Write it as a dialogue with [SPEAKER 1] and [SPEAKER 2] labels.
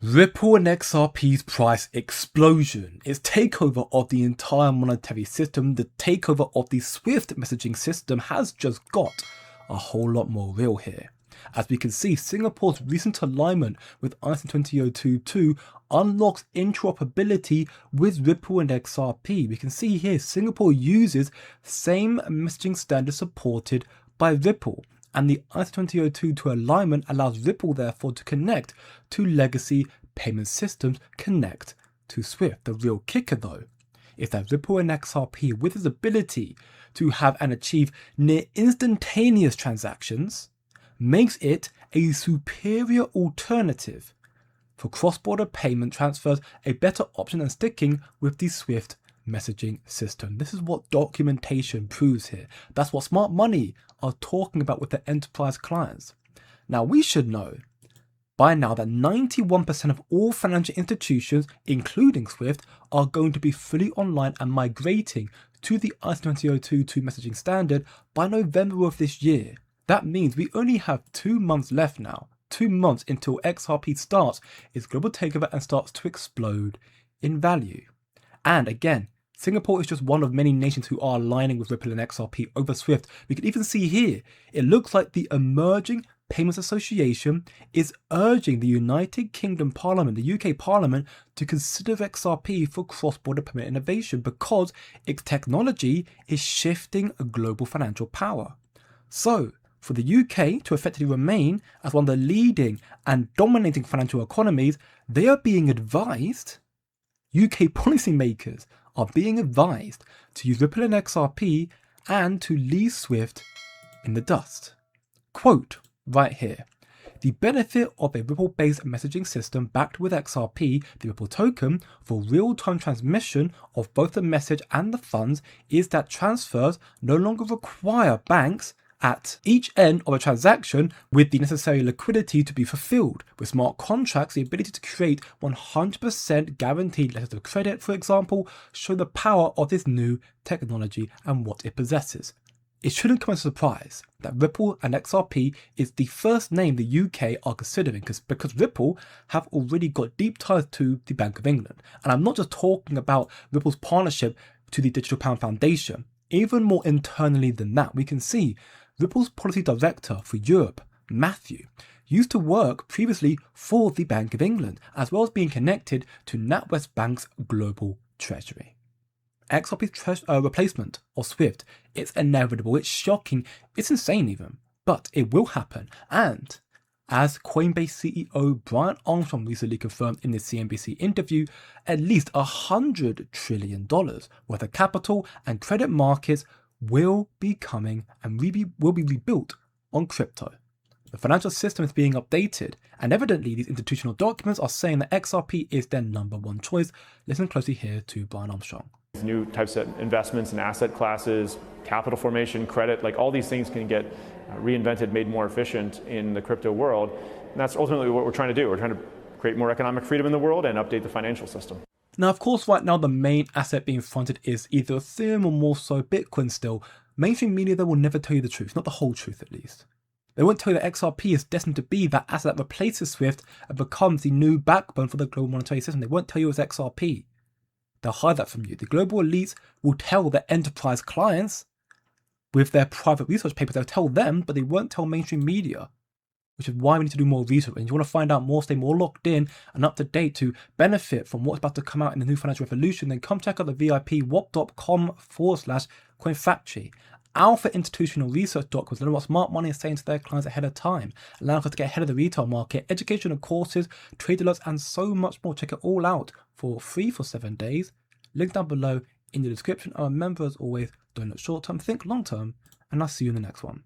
[SPEAKER 1] Ripple and XRP's price explosion, its takeover of the entire monetary system, the takeover of the SWIFT messaging system has just got a whole lot more real here. As we can see, Singapore's recent alignment with ISO 20022 unlocks interoperability with Ripple and XRP. We can see here Singapore uses same messaging standard supported by Ripple, and the ISO 20022 alignment allows Ripple therefore to connect to legacy payment systems, connect to SWIFT. The real kicker though is that Ripple and XRP, with its ability to have and achieve near instantaneous transactions, makes it a superior alternative for cross-border payment transfers, a better option than sticking with the SWIFT messaging system. This is what documentation proves here. That's what smart money are talking about with their enterprise clients. Now, we should know by now that 91% of all financial institutions, including SWIFT, are going to be fully online and migrating to the ISO 20022 messaging standard by November of this year. That means we only have 2 months left now, 2 months until XRP starts its global takeover and starts to explode in value. And again, Singapore is just one of many nations who are aligning with Ripple and XRP over SWIFT. We can even see here, it looks like the Emerging Payments Association is urging the United Kingdom Parliament, the UK Parliament, to consider XRP for cross-border payment innovation because its technology is shifting a global financial power. So, for the UK to effectively remain as one of the leading and dominating financial economies, they are being advised, UK policymakers are being advised to use Ripple and XRP and to leave SWIFT in the dust. Quote right here, the benefit of a Ripple-based messaging system backed with XRP, the Ripple token, for real-time transmission of both the message and the funds is that transfers no longer require banks at each end of a transaction with the necessary liquidity to be fulfilled. With smart contracts, the ability to create 100% guaranteed letters of credit, for example, show the power of this new technology and what it possesses. It shouldn't come as a surprise that Ripple and XRP is the first name the UK are considering because Ripple have already got deep ties to the Bank of England. And I'm not just talking about Ripple's partnership to the Digital Pound Foundation. Even more internally than that, we can see Ripple's policy director for Europe, Matthew, used to work previously for the Bank of England, as well as being connected to NatWest Bank's global treasury. XRP's replacement of SWIFT, it's inevitable, it's shocking, it's insane even, but it will happen. And as Coinbase CEO Brian Armstrong recently confirmed in the CNBC interview, at least $100 trillion worth of capital and credit markets will be coming and will be rebuilt on crypto. The financial system is being updated, and evidently these institutional documents are saying that XRP is their number one choice. Listen closely here to Brian Armstrong.
[SPEAKER 2] New types of investments and asset classes, capital formation, credit, like all these things can get reinvented, made more efficient in the crypto world. And that's ultimately what we're trying to do. We're trying to create more economic freedom in the world and update the financial system.
[SPEAKER 1] Now, of course, right now the main asset being fronted is either Ethereum or more so Bitcoin still. Mainstream media, though, will never tell you the truth, not the whole truth at least. They won't tell you that XRP is destined to be that asset that replaces SWIFT and becomes the new backbone for the global monetary system. They won't tell you it's XRP. They'll hide that from you. The global elites will tell their enterprise clients with their private research papers. They'll tell them, but they won't tell mainstream media, which is why we need to do more research. And you want to find out more, stay more locked in and up to date to benefit from what's about to come out in the new financial revolution, then come check out the VIP wop.com/coinfactory. Alpha institutional research documents learn what smart money is saying to their clients ahead of time, allowing us to get ahead of the retail market, educational courses, trade alerts, and so much more. Check it all out for free for 7 days. Link down below in the description. And remember, as always, don't look short term, think long term, and I'll see you in the next one.